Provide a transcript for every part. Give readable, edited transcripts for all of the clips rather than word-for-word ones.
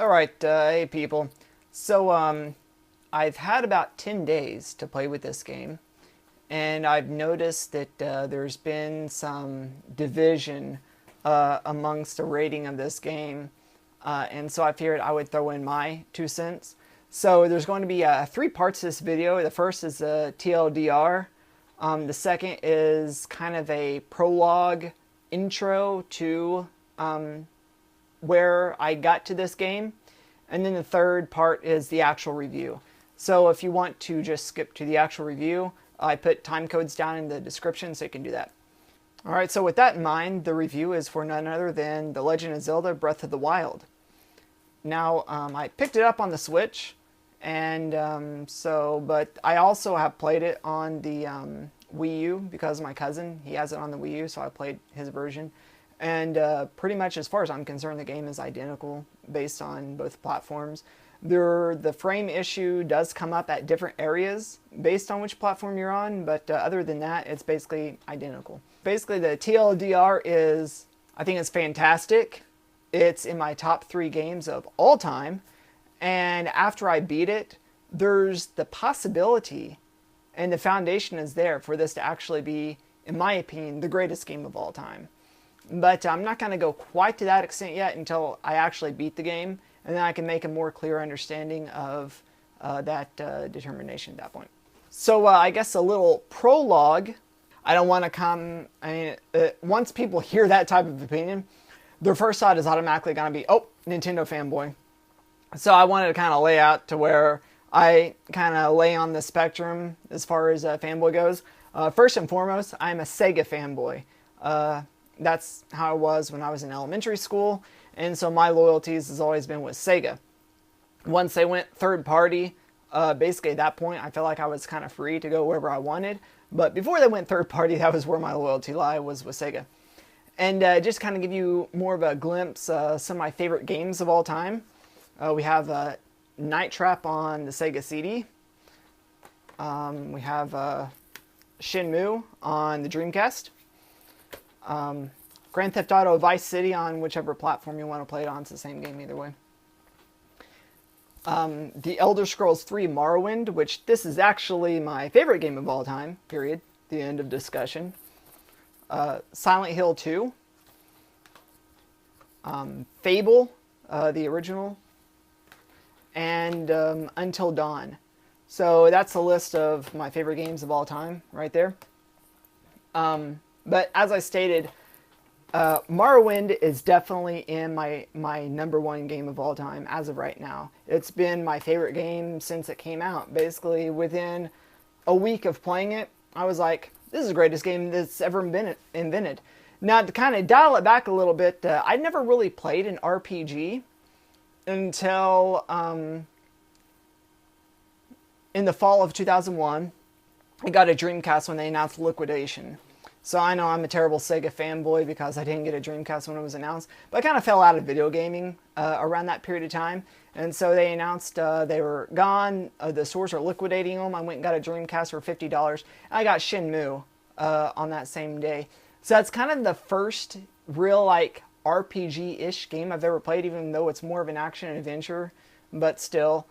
Alright, hey people. So, I've had about 10 days to play with this game, and I've noticed that there's been some division amongst the rating of this game, and so I figured I would throw in my 2 cents. So there's going to be 3 parts to this video. The first is a TLDR. The second is kind of a prologue intro to where I got to this game, and then the third part is the actual review. So if you want to just skip to the actual review, I put time codes down in the description so you can do that. Alright, so with that in mind, the review is for none other than The Legend of Zelda Breath of the Wild. Now, I picked it up on the Switch, and but I also have played it on the Wii U because my cousin, he has it on the Wii U, so I played his version. And pretty much as far as I'm concerned, the game is identical based on both platforms. The frame issue does come up at different areas based on which platform you're on, but other than that, it's basically identical. Basically, the TLDR is, I think it's fantastic. It's in my top 3 games of all time. And after I beat it, there's the possibility, and the foundation is there for this to actually be, in my opinion, the greatest game of all time. But I'm not going to go quite to that extent yet until I actually beat the game, and then I can make a more clear understanding of that determination at that point. So I guess a little prologue. I don't want to come, once people hear that type of opinion, their first thought is automatically going to be, oh, Nintendo fanboy. So I wanted to kind of lay out to where I kind of lay on the spectrum as far as fanboy goes. First and foremost, I'm a Sega fanboy. That's how I was when I was in elementary school, and so my loyalties has always been with Sega. Once they went third party, basically at that point I felt like I was kind of free to go wherever I wanted, but before they went third party, that was where my loyalty was with Sega. And just kind of give you more of a glimpse, some of my favorite games of all time. We have Night Trap on the Sega CD. We have Shenmue on the Dreamcast. Grand Theft Auto Vice City on whichever platform you want to play it on. It's the same game either way. The Elder Scrolls 3 Morrowind, which this is actually my favorite game of all time, period. The end of discussion. Silent Hill 2. Fable, the original. And Until Dawn. So that's a list of my favorite games of all time right there. But as I stated, Morrowind is definitely in my #1 game of all time as of right now. It's been my favorite game since it came out. Basically, within a week of playing it, I was like, this is the greatest game that's ever been invented. Now, to kind of dial it back a little bit, I never really played an RPG until in the fall of 2001. I got a Dreamcast when they announced Liquidation. So I know I'm a terrible Sega fanboy because I didn't get a Dreamcast when it was announced. But I kind of fell out of video gaming around that period of time. And so they announced they were gone. The stores are liquidating them. I went and got a Dreamcast for $50. And I got Shenmue on that same day. So that's kind of the first real like RPG-ish game I've ever played, even though it's more of an action and adventure. But still.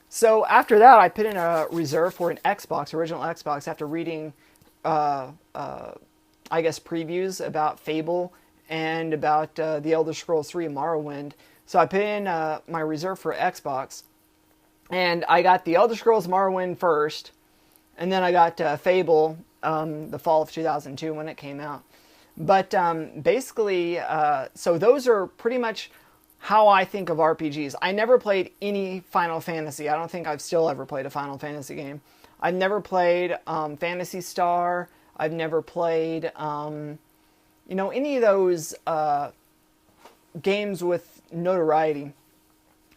So after that, I put in a reserve for an Xbox, original Xbox, after reading I guess previews about Fable and about the Elder Scrolls 3 Morrowind. So I put in my reserve for Xbox, and I got the Elder Scrolls Morrowind first, and then I got Fable the fall of 2002 when it came out. But basically, so those are pretty much how I think of RPGs. I never played any Final Fantasy. I don't think I've still ever played a Final Fantasy game. I've never played Phantasy Star. I've never played, any of those games with notoriety.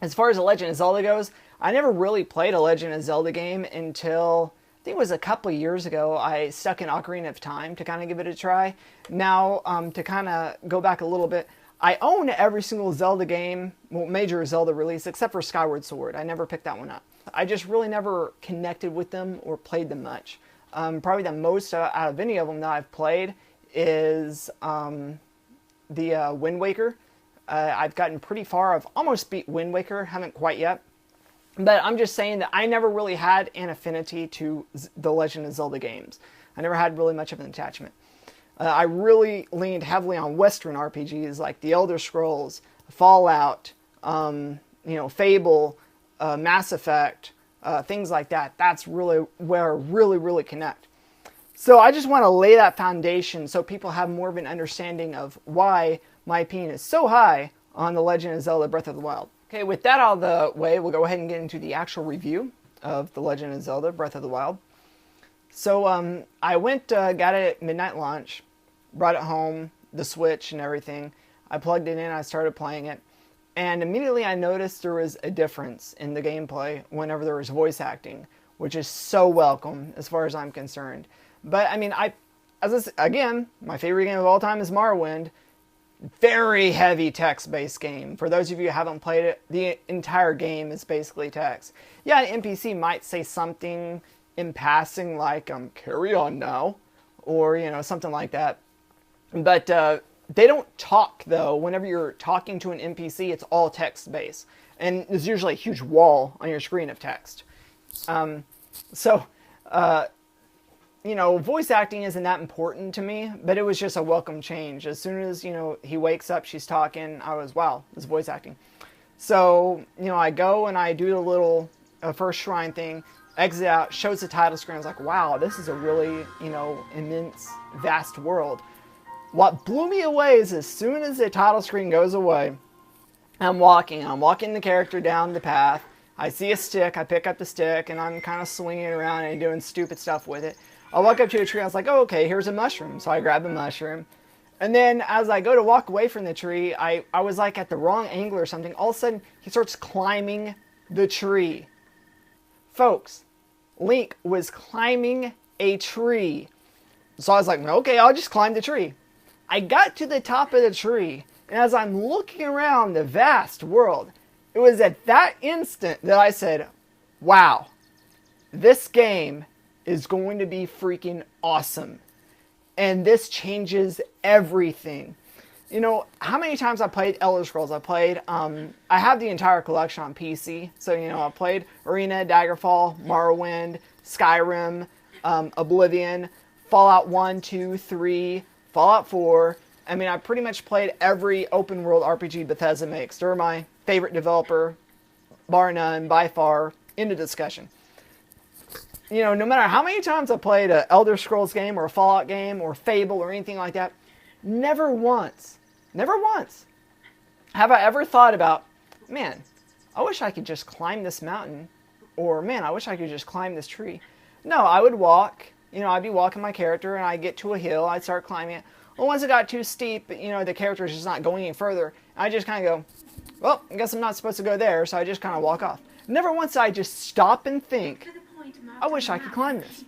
As far as The Legend of Zelda goes, I never really played a Legend of Zelda game until, I think it was a couple of years ago. I stuck in Ocarina of Time to kind of give it a try. Now, to kind of go back a little bit, I own every single Zelda game, well, major Zelda release, except for Skyward Sword. I never picked that one up. I just really never connected with them or played them much. Probably the most out of any of them that I've played is the Wind Waker. I've gotten pretty far. I've almost beat Wind Waker, haven't quite yet. But I'm just saying that I never really had an affinity to the Legend of Zelda games. I never had really much of an attachment. I really leaned heavily on Western RPGs like the Elder Scrolls, Fallout, Fable, Mass Effect, things like that. That's really where I really connect. So I just want to lay that foundation so people have more of an understanding of why my opinion is so high on The Legend of Zelda Breath of the Wild. Okay, with that out of the way, we'll go ahead and get into the actual review of The Legend of Zelda Breath of the Wild. So I went, got it at midnight launch, brought it home, the Switch and everything. I plugged it in, I started playing it, and immediately I noticed there was a difference in the gameplay whenever there was voice acting, which is so welcome as far as I'm concerned. But I mean, again, my favorite game of all time is Morrowind. Very heavy text-based game. For those of you who haven't played it, the entire game is basically text. Yeah, an NPC might say something in passing like, carry on now, or, something like that. But they don't talk, though. Whenever you're talking to an NPC, it's all text-based. And there's usually a huge wall on your screen of text. Voice acting isn't that important to me, but it was just a welcome change. As soon as, he wakes up, she's talking, I was, wow, this voice acting. So, I go and I do the little first shrine thing, exit out, shows the title screen. I was like, wow, this is a really, immense, vast world. What blew me away is as soon as the title screen goes away, I'm walking the character down the path. I see a stick, I pick up the stick, and I'm kind of swinging it around and doing stupid stuff with it. I walk up to a tree, I was like, oh, okay, here's a mushroom. So I grab a mushroom. And then as I go to walk away from the tree, I was like at the wrong angle or something. All of a sudden, he starts climbing the tree. Folks, Link was climbing a tree. So I was like, okay, I'll just climb the tree. I got to the top of the tree, and as I'm looking around the vast world, it was at that instant that I said, wow, this game is going to be freaking awesome. And this changes everything. How many times I played Elder Scrolls? I have the entire collection on PC. So, I played Arena, Daggerfall, Morrowind, Skyrim, Oblivion, Fallout 1, 2, 3, Fallout 4. I mean, I pretty much played every open world RPG Bethesda makes. They're my favorite developer, bar none, by far, end of discussion. No matter how many times I played an Elder Scrolls game or a Fallout game or Fable or anything like that, never once have I ever thought about, man, I wish I could just climb this mountain, or man, I wish I could just climb this tree. No, I would walk, I'd be walking my character and I'd get to a hill, I'd start climbing it. Well, once it got too steep, the character is just not going any further. I just kind of go, well, I guess I'm not supposed to go there, so I just kind of walk off. Never once did I just stop and think, I wish I could climb this.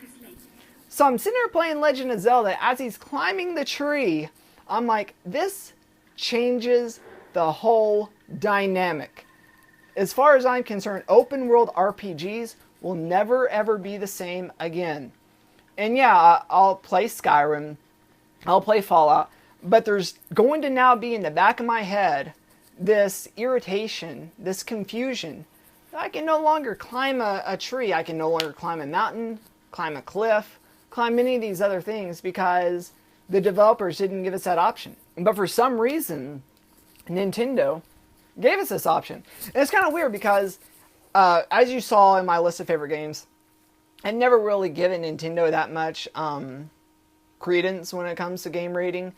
So I'm sitting here playing Legend of Zelda. As he's climbing the tree, I'm like, this changes the whole dynamic. As far as I'm concerned, open world RPGs will never ever be the same again. And yeah, I'll play Skyrim, I'll play Fallout, but there's going to now be in the back of my head this irritation, this confusion. I can no longer climb a tree. I can no longer climb a mountain, climb a cliff, climb any of these other things because the developers didn't give us that option. But for some reason, Nintendo gave us this option. And it's kind of weird because, as you saw in my list of favorite games, I've never really given Nintendo that much credence when it comes to game rating.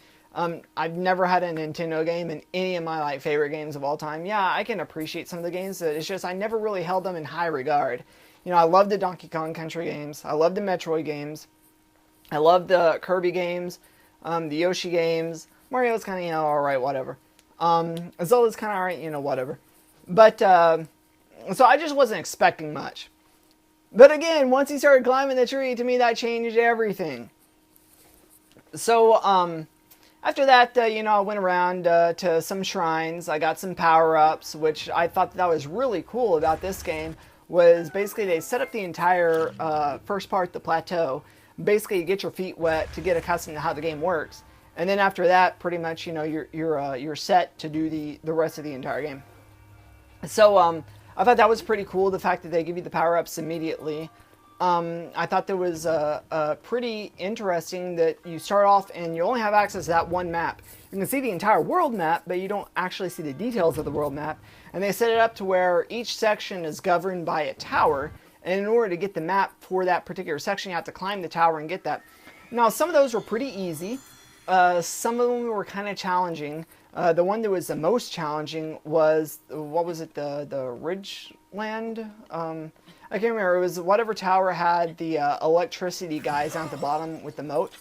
I've never had a Nintendo game in any of my favorite games of all time. Yeah, I can appreciate some of the games, but it's just I never really held them in high regard. I love the Donkey Kong Country games. I love the Metroid games. I love the Kirby games, the Yoshi games. Mario's kind of, alright, whatever. Zelda's kind of alright, whatever. But, so I just wasn't expecting much. But again, once he started climbing the tree, to me that changed everything. So, after that, I went around to some shrines. I got some power-ups, which I thought that was really cool about this game, was basically they set up the entire first part, the plateau. Basically, you get your feet wet to get accustomed to how the game works. And then after that, pretty much, you're set to do the rest of the entire game. So I thought that was pretty cool, the fact that they give you the power-ups immediately. I thought that was pretty interesting that you start off and you only have access to that one map. You can see the entire world map, but you don't actually see the details of the world map. And they set it up to where each section is governed by a tower. And in order to get the map for that particular section, you have to climb the tower and get that. Now, some of those were pretty easy. Some of them were kind of challenging. The one that was the most challenging was, what was it, the Ridgeland? I can't remember. It was whatever tower had the electricity guys down at the bottom with the moat.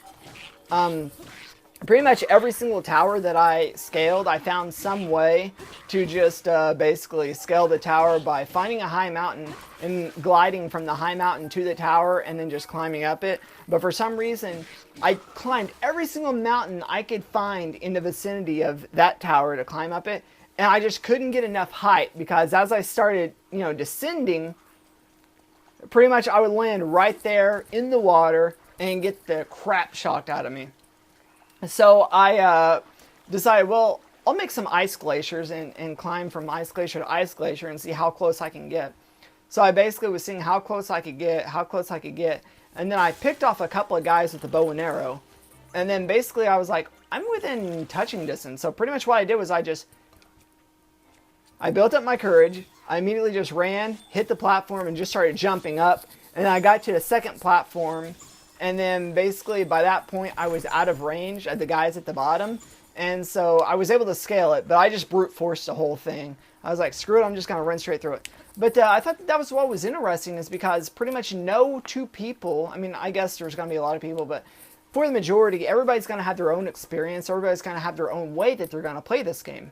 Pretty much every single tower that I scaled, I found some way to just basically scale the tower by finding a high mountain and gliding from the high mountain to the tower and then just climbing up it. But for some reason, I climbed every single mountain I could find in the vicinity of that tower to climb up it. And I just couldn't get enough height because as I started, descending, pretty much I would land right there in the water and get the crap shocked out of me. So I decided, well, I'll make some ice glaciers and climb from ice glacier to ice glacier and see how close I can get. So I basically was seeing how close I could get, and then I picked off a couple of guys with the bow and arrow. And then basically I was like, I'm within touching distance. So pretty much what I did was I built up my courage. I immediately just ran, hit the platform, and just started jumping up. And I got to the second platform. And then basically by that point, I was out of range of the guys at the bottom. And so I was able to scale it, but I just brute forced the whole thing. I was like, screw it, I'm just going to run straight through it. But I thought that was what was interesting, is because pretty much no two people, I mean, I guess there's going to be a lot of people, but for the majority, everybody's going to have their own experience. Everybody's going to have their own way that they're going to play this game.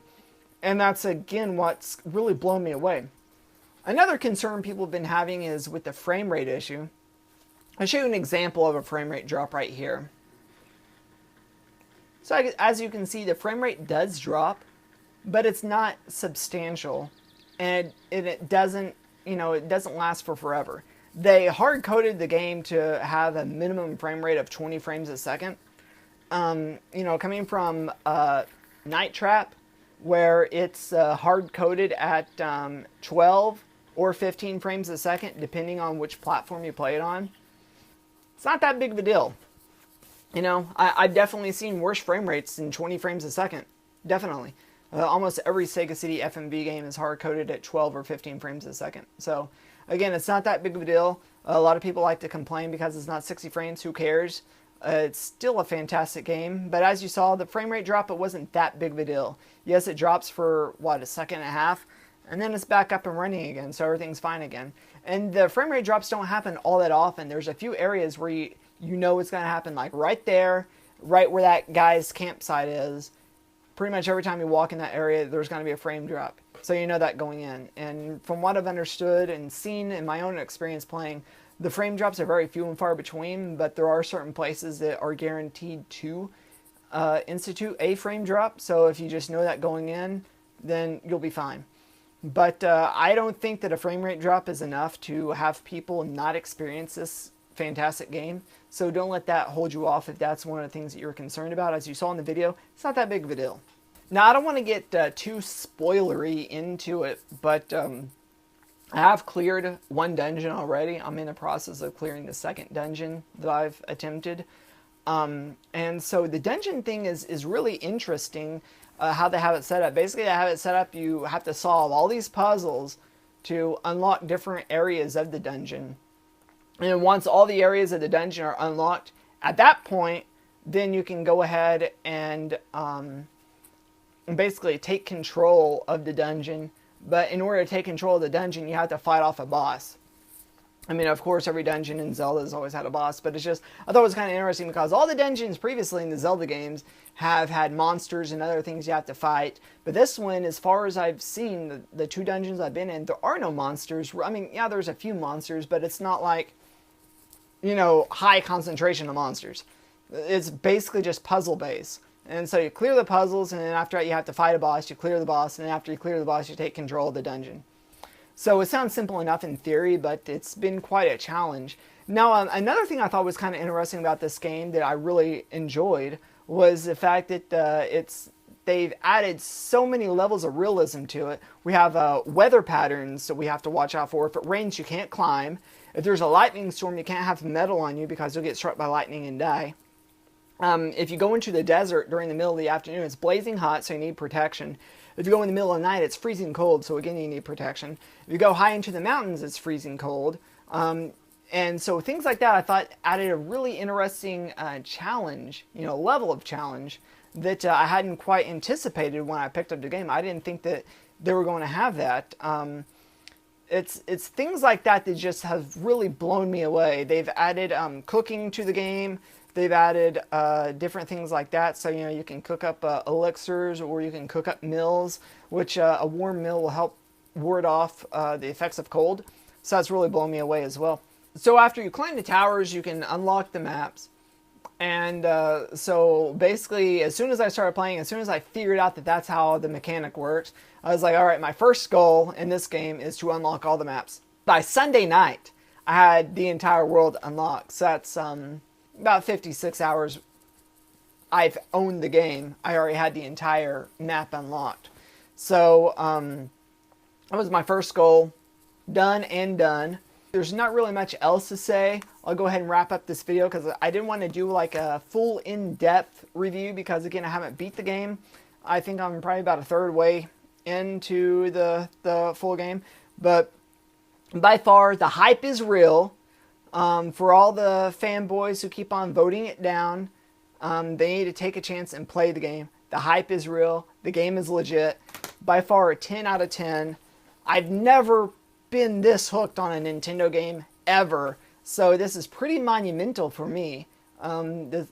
And that's, again, what's really blown me away. Another concern people have been having is with the frame rate issue. I'll show you an example of a frame rate drop right here. So as you can see, the frame rate does drop, but it's not substantial, and it doesn't, it doesn't last for forever. They hard-coded the game to have a minimum frame rate of 20 frames a second. Coming from Night Trap, where it's hard-coded at 12 or 15 frames a second, depending on which platform you play it on. It's not that big of a deal. I've definitely seen worse frame rates than 20 frames a second. Definitely. Almost every Sega City FMV game is hard-coded at 12 or 15 frames a second. So, again, it's not that big of a deal. A lot of people like to complain because it's not 60 frames. Who cares? It's still a fantastic game. But as you saw, the frame rate drop, it wasn't that big of a deal. Yes, it drops for, a second and a half. And then it's back up and running again, so everything's fine again. And the frame rate drops don't happen all that often. There's a few areas where you know it's going to happen, like right there, right where that guy's campsite is. Pretty much every time you walk in that area, there's going to be a frame drop. So you know that going in. And from what I've understood and seen in my own experience playing, the frame drops are very few and far between, but there are certain places that are guaranteed to institute a frame drop. So if you just know that going in, then you'll be fine. But I don't think that a frame rate drop is enough to have people not experience this fantastic game. So don't let that hold you off if that's one of the things that you're concerned about. As you saw in the video, it's not that big of a deal. Now, I don't want to get too spoilery into it, but I have cleared one dungeon already. I'm in the process of clearing the second dungeon that I've attempted. And so the dungeon thing is really interesting. How they have it set up. Basically, they have it set up, you have to solve all these puzzles to unlock different areas of the dungeon. And once all the areas of the dungeon are unlocked, at that point, then you can go ahead and basically take control of the dungeon. But in order to take control of the dungeon, you have to fight off a boss. I mean, of course, every dungeon in Zelda has always had a boss, but it's just, I thought it was kind of interesting because all the dungeons previously in the Zelda games have had monsters and other things you have to fight. But this one, as far as I've seen, the two dungeons I've been in, there are no monsters. I mean, yeah, there's a few monsters, but it's not like, high concentration of monsters. It's basically just puzzle based. And so you clear the puzzles, and then after that you have to fight a boss, you clear the boss, and then after you clear the boss, you take control of the dungeon. So it sounds simple enough in theory, but it's been quite a challenge. Now, another thing I thought was kind of interesting about this game that I really enjoyed was the fact that they've added so many levels of realism to it. We have weather patterns that we have to watch out for. If it rains, you can't climb. If there's a lightning storm, you can't have metal on you because you'll get struck by lightning and die. If you go into the desert during the middle of the afternoon, it's blazing hot, so you need protection. If you go in the middle of the night, it's freezing cold, so again, you need protection. If you go high into the mountains, it's freezing cold. And so things like that I thought added a really interesting challenge, level of challenge that I hadn't quite anticipated when I picked up the game. I didn't think that they were going to have that. It's things like that that just have really blown me away. They've added cooking to the game. They've added different things like that. So, you can cook up elixirs, or you can cook up meals, which a warm meal will help ward off the effects of cold. So that's really blown me away as well. So after you climb the towers, you can unlock the maps. And so basically, as soon as I started playing, as soon as I figured out that that's how the mechanic works, I was like, all right, my first goal in this game is to unlock all the maps. By Sunday night, I had the entire world unlocked. So that's about 56 hours I've owned the game. I already had the entire map unlocked. So that was my first goal. Done and done. There's not really much else to say. I'll go ahead and wrap up this video because I didn't want to do like a full in-depth review because, again, I haven't beat the game. I think I'm probably about a third way into the full game. But by far, the hype is real. For all the fanboys who keep on voting it down, they need to take a chance and play the game. The hype is real. The game is legit. By far, a 10 out of 10. I've never been this hooked on a Nintendo game ever, so this is pretty monumental for me. The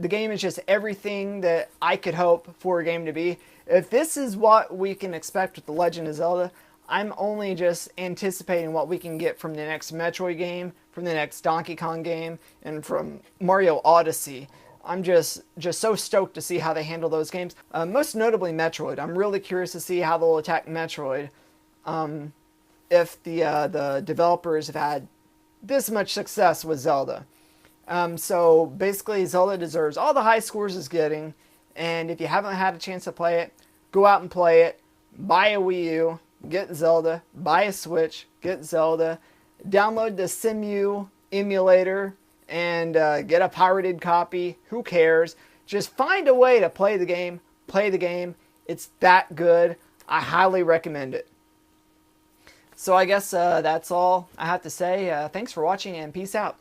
game is just everything that I could hope for a game to be. If this is what we can expect with The Legend of Zelda, I'm only just anticipating what we can get from the next Metroid game, from the next Donkey Kong game, and from Mario Odyssey. I'm just so stoked to see how they handle those games. Most notably Metroid. I'm really curious to see how they'll attack Metroid. If the developers have had this much success with Zelda. So basically, Zelda deserves all the high scores it's getting, and if you haven't had a chance to play it, go out and play it. Buy a Wii U, get Zelda. Buy a Switch, get Zelda. Download the SimU emulator and get a pirated copy. Who cares? Just find a way to play the game. Play the game. It's that good. I highly recommend it. So I guess that's all I have to say. Thanks for watching, and peace out.